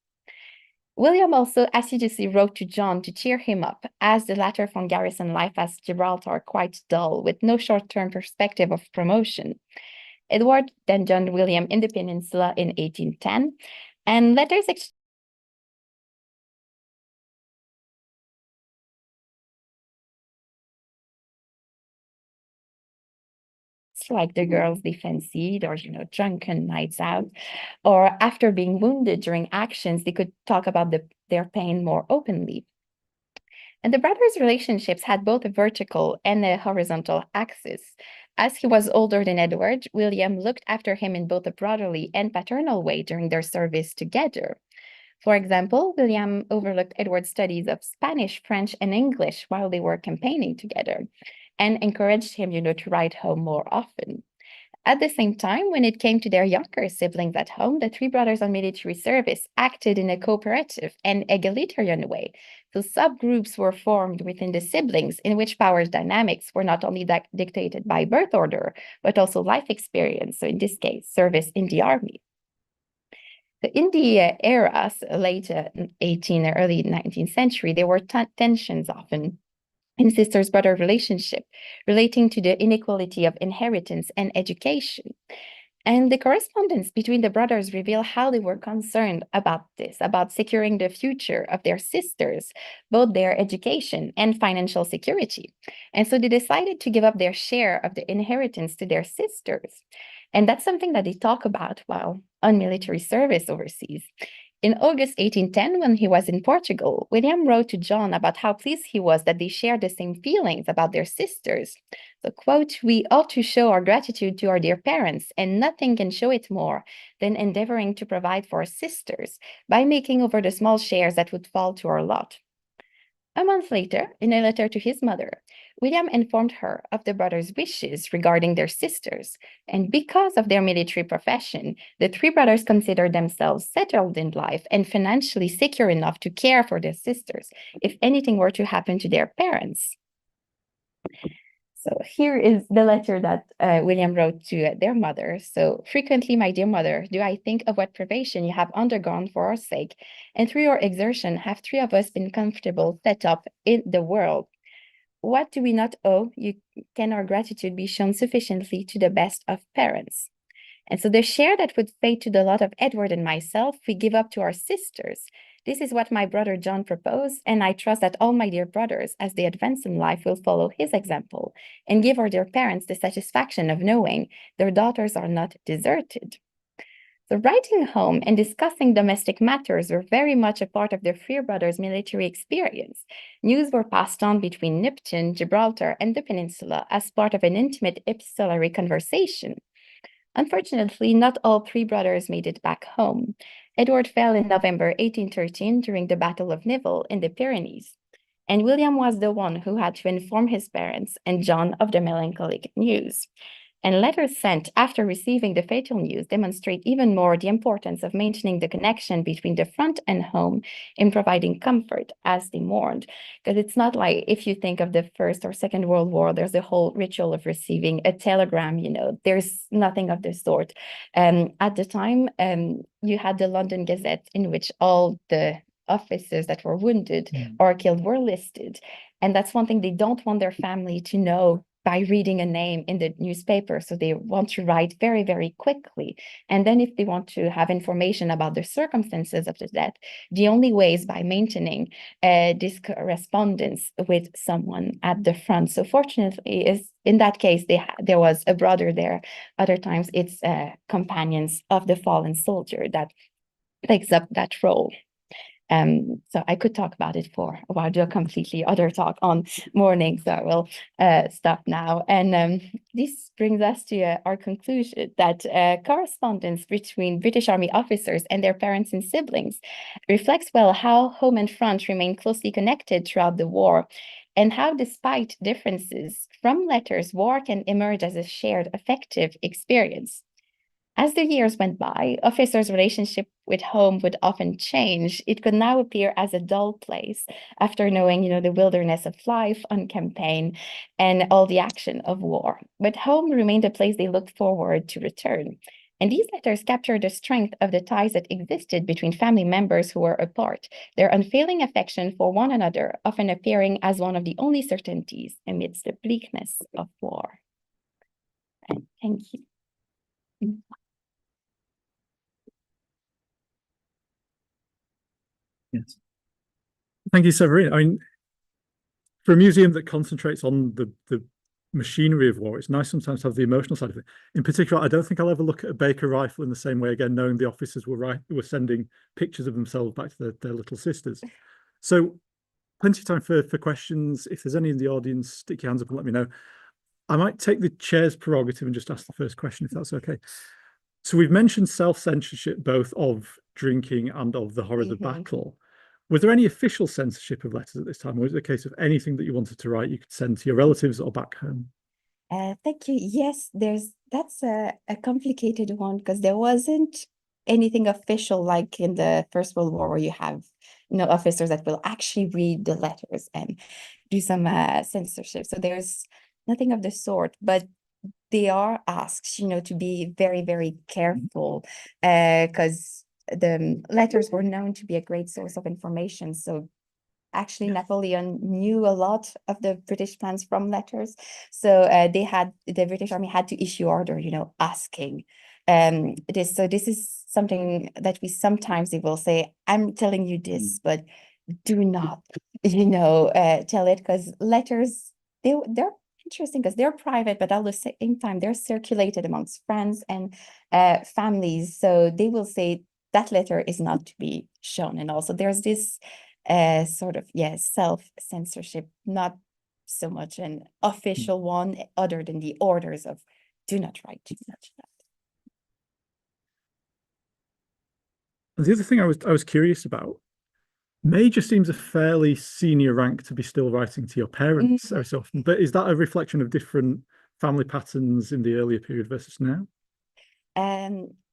William also assiduously wrote to John to cheer him up, as the latter found garrison life at Gibraltar quite dull, with no short-term perspective of promotion. Edward then joined William in the peninsula in 1810, and letters like the girls they fancied, or drunken nights out, or after being wounded during actions, they could talk about their pain more openly. And the brothers' relationships had both a vertical and a horizontal axis. As he was older than Edward, William looked after him in both a brotherly and paternal way during their service together. For example, William overlooked Edward's studies of Spanish, French, and English while they were campaigning together, and encouraged him, to write home more often. At the same time, when it came to their younger siblings at home, the 3 brothers on military service acted in a cooperative and egalitarian way. So subgroups were formed within the siblings in which power dynamics were not only dictated by birth order, but also life experience. So in this case, service in the army. So in the era, late 18th, early 19th century, there were tensions often in sister-brother relationship relating to the inequality of inheritance and education. And the correspondence between the brothers reveal how they were concerned about this, about securing the future of their sisters, both their education and financial security. And so they decided to give up their share of the inheritance to their sisters. And that's something that they talk about while on military service overseas. In August 1810, when he was in Portugal, William wrote to John about how pleased he was that they shared the same feelings about their sisters. So, quote, "We ought to show our gratitude to our dear parents, and nothing can show it more than endeavoring to provide for our sisters by making over the small shares that would fall to our lot." A month later, in a letter to his mother, William informed her of the brothers' wishes regarding their sisters, and because of their military profession, the three brothers considered themselves settled in life and financially secure enough to care for their sisters if anything were to happen to their parents. So here is the letter that William wrote to their mother. So, "Frequently, my dear mother, do I think of what privation you have undergone for our sake, and through your exertion have three of us been comfortable set up in the world. What do we not owe? You can our gratitude be shown sufficiently to the best of parents. And so the share that would fade to the lot of Edward and myself, we give up to our sisters. This is what my brother John proposed, and I trust that all my dear brothers, as they advance in life, will follow his example and give our dear parents the satisfaction of knowing their daughters are not deserted." So writing home and discussing domestic matters were very much a part of the three brothers' military experience. News were passed on between Neptune, Gibraltar, and the peninsula as part of an intimate epistolary conversation. Unfortunately, not all three brothers made it back home. Edward fell in November 1813 during the Battle of Nivelle in the Pyrenees, and William was the one who had to inform his parents and John of the melancholic news. And letters sent after receiving the fatal news demonstrate even more the importance of maintaining the connection between the front and home in providing comfort as they mourned. Because it's not like if you think of the First or Second World War, there's a whole ritual of receiving a telegram, there's nothing of the sort. At the time, you had the London Gazette in which all the officers that were wounded or killed were listed. And that's one thing they don't want their family to know by reading a name in the newspaper. So they want to write very, very quickly. And then if they want to have information about the circumstances of the death, the only way is by maintaining this correspondence with someone at the front. So fortunately, in that case, there was a brother there. Other times it's companions of the fallen soldier that takes up that role. So I could talk about it for a while, do a completely other talk on mourning, so I will stop now. And this brings us to our conclusion that correspondence between British Army officers and their parents and siblings reflects well how home and front remain closely connected throughout the war, and how, despite differences from letters, war can emerge as a shared affective experience. As the years went by, officers' relationship with home would often change. It could now appear as a dull place after knowing, the wilderness of life on campaign and all the action of war. But home remained a place they looked forward to return. And these letters capture the strength of the ties that existed between family members who were apart, their unfailing affection for one another often appearing as one of the only certainties amidst the bleakness of war. And thank you. Yes. Thank you, Séverine. I mean, for a museum that concentrates on the machinery of war, it's nice sometimes to have the emotional side of it. In particular, I don't think I'll ever look at a Baker rifle in the same way again, knowing the officers were sending pictures of themselves back to their little sisters. So plenty of time for questions. If there's any in the audience, stick your hands up and let me know. I might take the chair's prerogative and just ask the first question, if that's okay. So we've mentioned self-censorship, both of drinking and of the horrors of battle. Was there any official censorship of letters at this time, or was it a case of anything that you wanted to write you could send to your relatives or back home? Thank you. Yes, that's a complicated one because there wasn't anything official like in the First World War where you have, officers that will actually read the letters and do some censorship. So there's nothing of the sort, but they are asked, to be very, very careful because the letters were known to be a great source of information. So actually, Napoleon knew a lot of the British plans from letters. So the British Army had to issue order, asking this. So this is something that they will say, I'm telling you this, but do not, tell it, because letters, they're interesting because they're private, but at the same time, they're circulated amongst friends and families. So they will say, that letter is not to be shown. And also there's this sort of self-censorship, not so much an official one other than the orders of do not write too much. And the other thing I was curious about, Major seems a fairly senior rank to be still writing to your parents so often, but is that a reflection of different family patterns in the earlier period versus now?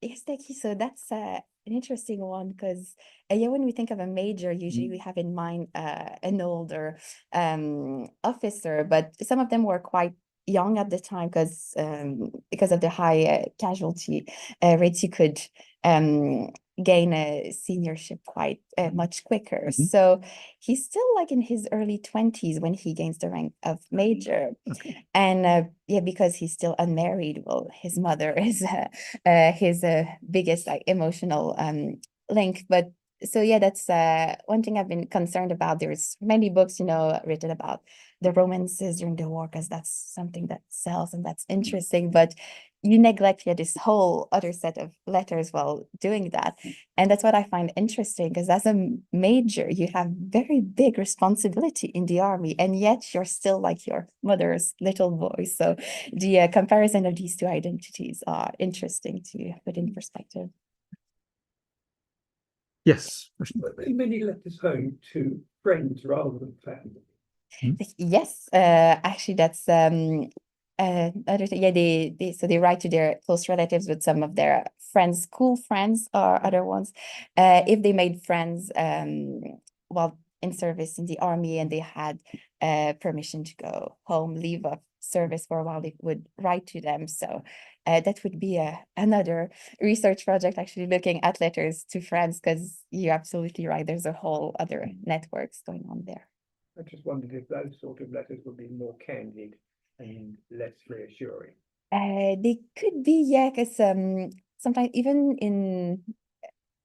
Yes, thank you. So that's an interesting one because when we think of a major, usually we have in mind an older officer, but some of them were quite young at the time because of the high casualty rates. You could gain a seniorship quite much quicker. So he's still like in his early 20s when he gains the rank of major. And because he's still unmarried, well, his mother is his biggest like emotional link. But so that's one thing I've been concerned about. There's many books, written about the romances during the war, because that's something that sells and that's interesting. But you neglect this whole other set of letters while doing that. And that's what I find interesting, because as a major, you have very big responsibility in the army, and yet you're still like your mother's little boy. So the comparison of these two identities are interesting to put in perspective. Yes. Many letters home to friends rather than family. Yes, actually, that's other thing. They write to their close relatives, with some of their friends, school friends or other ones. If they made friends while in service in the army and they had permission to go home, leave of service for a while, they would write to them. So that would be another research project, actually looking at letters to friends, because you're absolutely right. There's a whole other networks going on there. I just wondered if those sort of letters would be more candid and less reassuring. They could be, because sometimes even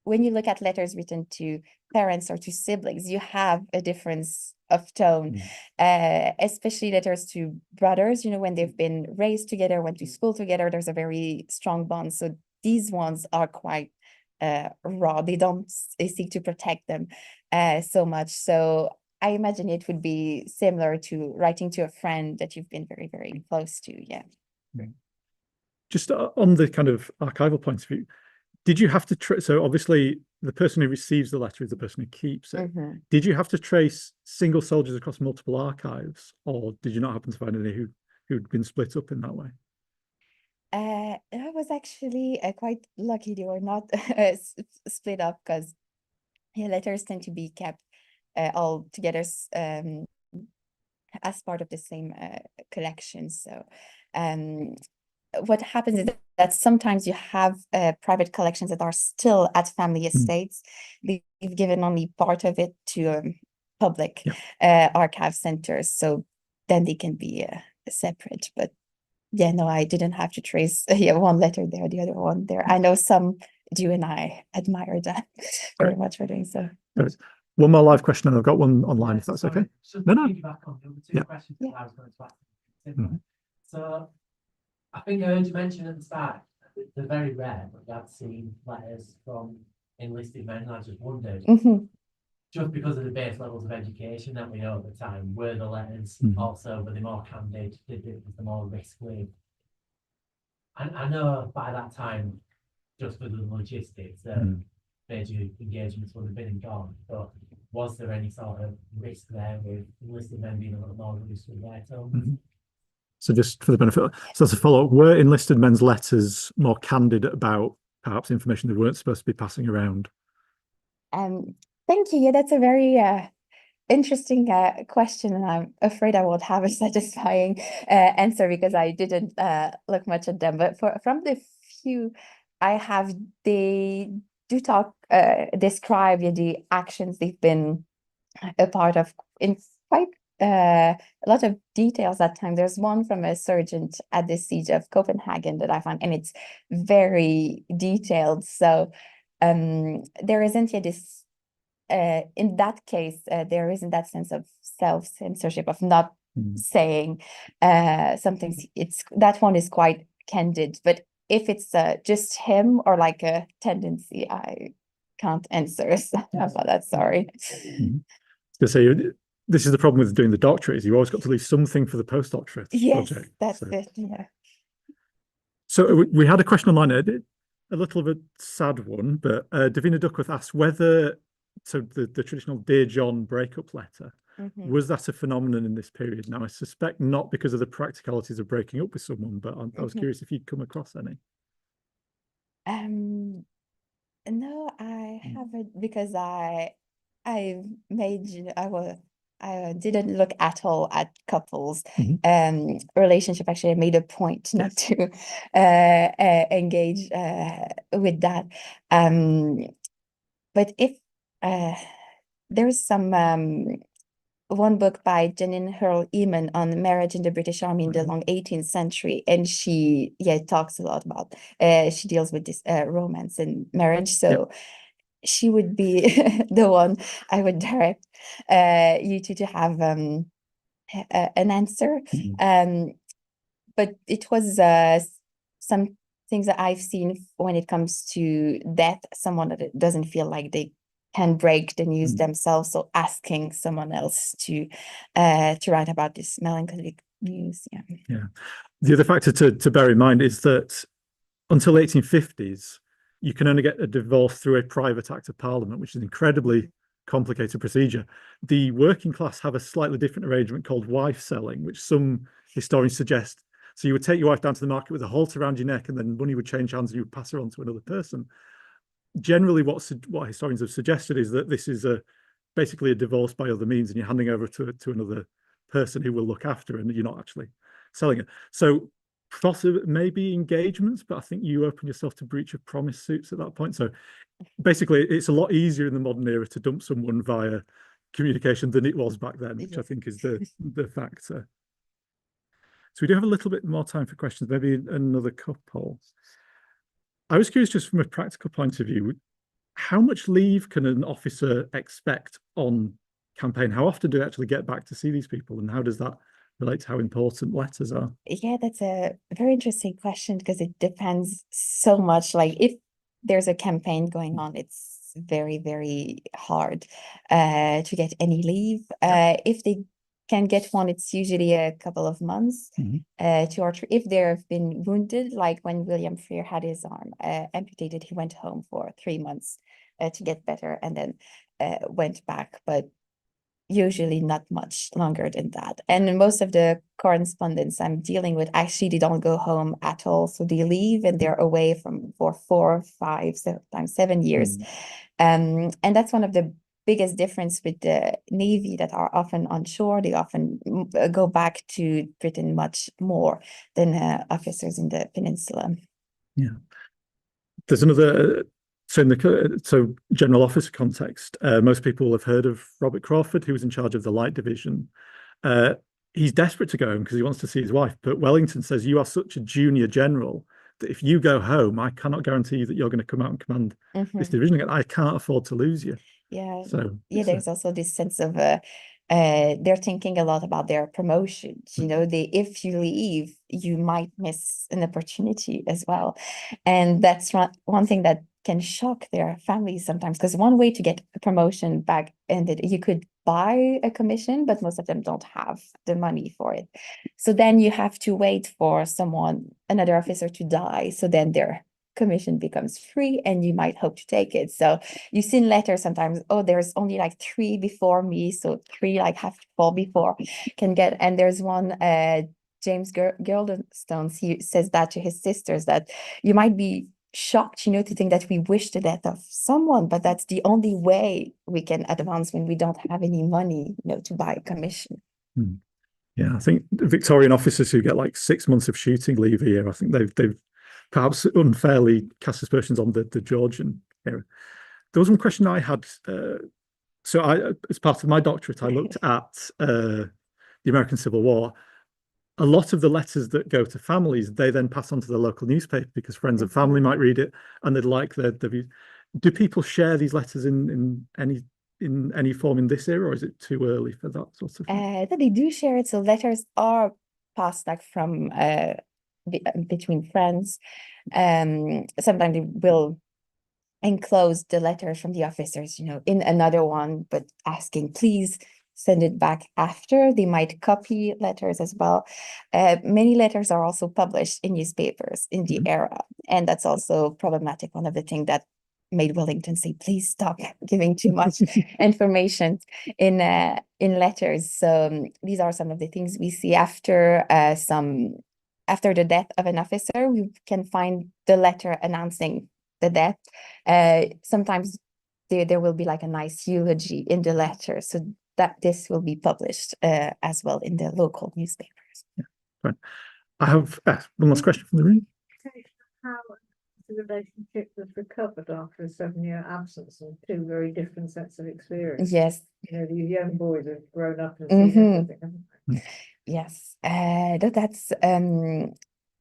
when you look at letters written to parents or to siblings, you have a difference of tone, especially letters to brothers, when they've been raised together, went to school together, there's a very strong bond. So these ones are quite raw. They seek to protect them so much. So I imagine it would be similar to writing to a friend that you've been very, very close to. Yeah. Just on the kind of archival point of view, did you have to so obviously the person who receives the letter is the person who keeps it. Did you have to trace single soldiers across multiple archives, or did you not happen to find any who'd been split up in that way? I was actually quite lucky they were not split up, because letters tend to be kept all together as part of the same collection. So what happens is that sometimes you have private collections that are still at family estates. They've given only part of it to public archive centers, so then they can be separate. But no, I didn't have to trace one letter there, the other one there. I know some do, and I admire that very much for doing so. One more live question, and I've got one online, if that's okay. No. Piggyback on the other two questions that I was going to ask. So I think I heard you mention at the start that they're very rare, but you have seen letters from enlisted men. I just wondered, just because of the base levels of education that we know at the time, were the letters also, were they more candid? Was there more risk with? And I know by that time, just for the logistics, major engagements would have been and gone, but was there any sort of risk there with enlisted men being a little more loose with their tone? So just for the benefit, so as a follow-up, were enlisted men's letters more candid about perhaps information they weren't supposed to be passing around? Thank you. Yeah, that's a very interesting question, and I'm afraid I won't have a satisfying answer, because I didn't look much at them. But from the few I have, they do describe the actions they've been a part of in quite a lot of details at time. There's one from a sergeant at the siege of Copenhagen that I found, and it's very detailed. So there isn't yet this in that case, there isn't that sense of self-censorship, of not saying something. That one is quite candid, but if it's just him or like a tendency, I can't answer about that, sorry. To say this is the problem with doing the doctorate, is you always got to leave something for the postdoctorate project. That's it, yeah. So we had a question online, a little of a sad one, but Davina Duckworth asked whether, so the traditional Dear John breakup letter, was that a phenomenon in this period? Now, I suspect not because of the practicalities of breaking up with someone, but I was curious if you'd come across any. No, I haven't, because I didn't look at all at couples relationship. Actually, I made a point not to engage with that. But if there's some one book by Janine Hurl Eman on marriage in the British Army in the long 18th century, and she talks a lot about she deals with this romance and marriage, so she would be the one I would direct you to have an answer. But it was some things that I've seen when it comes to death, someone that doesn't feel like they can break the news themselves, so asking someone else to write about this melancholic news. The other factor to bear in mind is that until the 1850s, you can only get a divorce through a private act of parliament, which is an incredibly complicated procedure. The working class have a slightly different arrangement called wife selling, which some historians suggest. So you would take your wife down to the market with a halter around your neck, and then money would change hands and you would pass her on to another person. Generally, what historians have suggested is that this is basically a divorce by other means, and you're handing over to another person who will look after her, and you're not actually selling it. So possibly maybe engagements, but I think you open yourself to breach of promise suits at that point. So basically, it's a lot easier in the modern era to dump someone via communication than it was back then, which I think is the factor. So we do have a little bit more time for questions, maybe another couple. I was curious, just from a practical point of view, how much leave can an officer expect on campaign? How often do they actually get back to see these people, and how does that relate to how important letters are? Yeah, that's a very interesting question, because it depends so much. Like, if there's a campaign going on, it's very, very hard to get any leave. If they can get one, it's usually a couple of months, 2 or 3. If they have been wounded, like when William Freer had his arm amputated, he went home for 3 months to get better, and then went back, but usually not much longer than that. And most of the correspondents I'm dealing with, actually, they don't go home at all, so they leave and they're away for 4, 5, sometimes 7 years. And that's one of the biggest difference with the Navy, that are often on shore. They often go back to Britain much more than officers in the peninsula. There's another, so in the general officer context, most people have heard of Robert Crawford, who was in charge of the Light Division. He's desperate to go home because he wants to see his wife, but Wellington says, you are such a junior general that if you go home, I cannot guarantee you that you're going to come out and command this division again. I can't afford to lose you. There's also this sense of they're thinking a lot about their promotions. If you leave, you might miss an opportunity as well, and that's one thing that can shock their families sometimes, because one way to get a promotion back ended, you could buy a commission, but most of them don't have the money for it. So then you have to wait for another officer to die, so then their commission becomes free and you might hope to take it. So you've seen letters sometimes, there's only like 3 before me, so 3 have to fall before can get. And there's one, James Girdlestones, he says that to his sisters, that you might be shocked, to think that we wish the death of someone, but that's the only way we can advance when we don't have any money, to buy a commission. I think Victorian officers who get like 6 months of shooting leave a year, I think they've perhaps unfairly cast aspersions on the Georgian era. There was one question I had. So as part of my doctorate, I looked at the American Civil War. A lot of the letters that go to families, they then pass on to the local newspaper because friends and family might read it and they'd like their views. Do people share these letters in any form in this era, or is it too early for that sort of thing? They do share it. So letters are passed from between friends. Sometimes they will enclose the letters from the officers, you know, in another one, but asking, please send it back after. They might copy letters as well. Many letters are also published in newspapers in the era, and that's also problematic. One of the things that made Wellington say, please stop giving too much information in letters. So these are some of the things we see after after the death of an officer. We can find the letter announcing the death. Sometimes there will be like a nice eulogy in the letter, so that this will be published as well in the local newspapers. Yeah, right. I have one last question from the room. How the relationship was recovered after a 7-year absence and two very different sets of experience? Yes. You know, these young boys have grown up and seen everything, haven't they? Yes, that's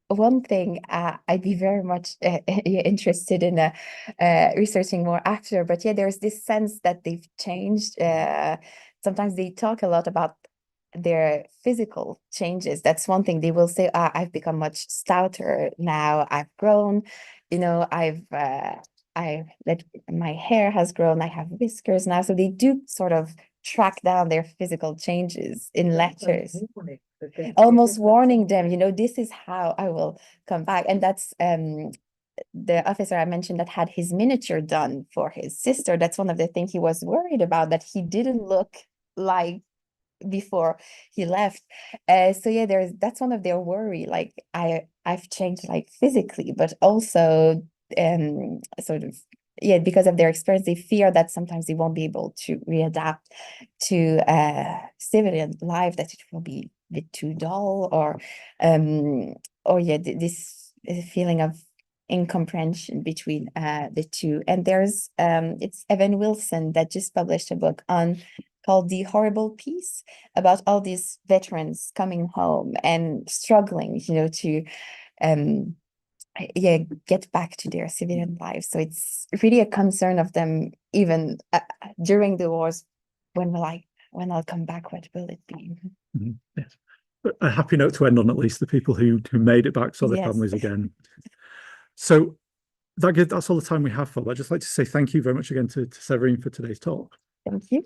one thing I'd be very much interested in researching more after. But yeah, there's this sense that they've changed. Sometimes they talk a lot about their physical changes. That's one thing they will say. I've become much stouter now. I've grown. You know, my hair has grown. I have whiskers now. So they do sort of track down their physical changes in letters, almost warning them, you know, this is how I will come back. And that's the officer I mentioned that had his miniature done for his sister. That's one of the things he was worried about, that he didn't look like before he left. So yeah, that's one of their worry, like I've changed like physically, but also sort of, yeah, because of their experience, they fear that sometimes they won't be able to readapt to civilian life, that it will be a bit too dull, or yeah, this feeling of incomprehension between the two. And there's it's Evan Wilson that just published a book called The Horrible Peace, about all these veterans coming home and struggling, you know, to yeah, get back to their civilian lives. So it's really a concern of them, even during the wars, when I'll come back, what will it be? Yes. But a happy note to end on, at least the people who made it back, saw their Yes. families again. So that's all the time we have for. I'd just like to say thank you very much again to Séverine for today's talk. Thank you.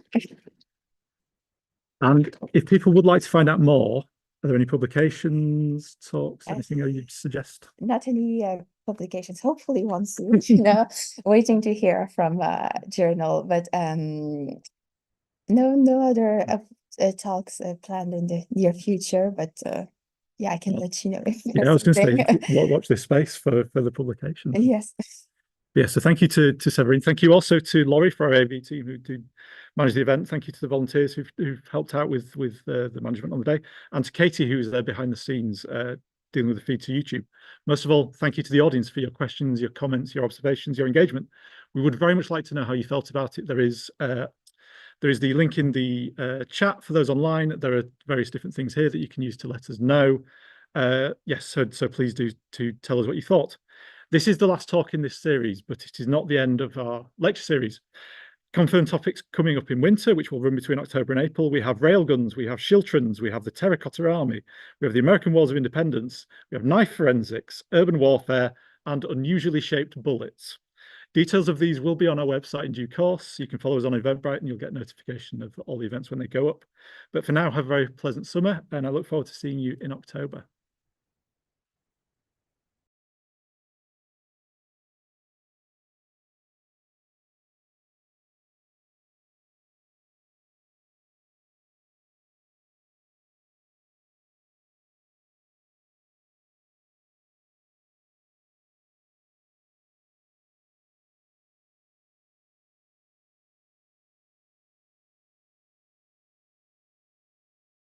And if people would like to find out more, are there any publications, talks, anything you'd suggest? Not any publications, hopefully one soon, you know, waiting to hear from journal, but no other talks planned in the near future, but yeah, I can let you know if Yeah, I was going to say, something. watch this space for the publication. Yes. Yeah, so thank you to Séverine. Thank you also to Laurie for our AV team who do manage the event. Thank you to the volunteers who've helped out with the management on the day, and to Katie, who's there behind the scenes dealing with the feed to YouTube. Most of all, thank you to the audience for your questions, your comments, your observations, your engagement. We would very much like to know how you felt about it. There is the link in the chat for those online. There are various different things here that you can use to let us know. Yes, so please do tell us what you thought. This is the last talk in this series, but it is not the end of our lecture series. Confirmed topics coming up in winter, which will run between October and April. We have railguns, we have Schiltrons, we have the Terracotta Army, we have the American Wars of Independence, we have knife forensics, urban warfare, and unusually shaped bullets. Details of these will be on our website in due course. You can follow us on Eventbrite and you'll get notification of all the events when they go up. But for now, have a very pleasant summer, and I look forward to seeing you in October.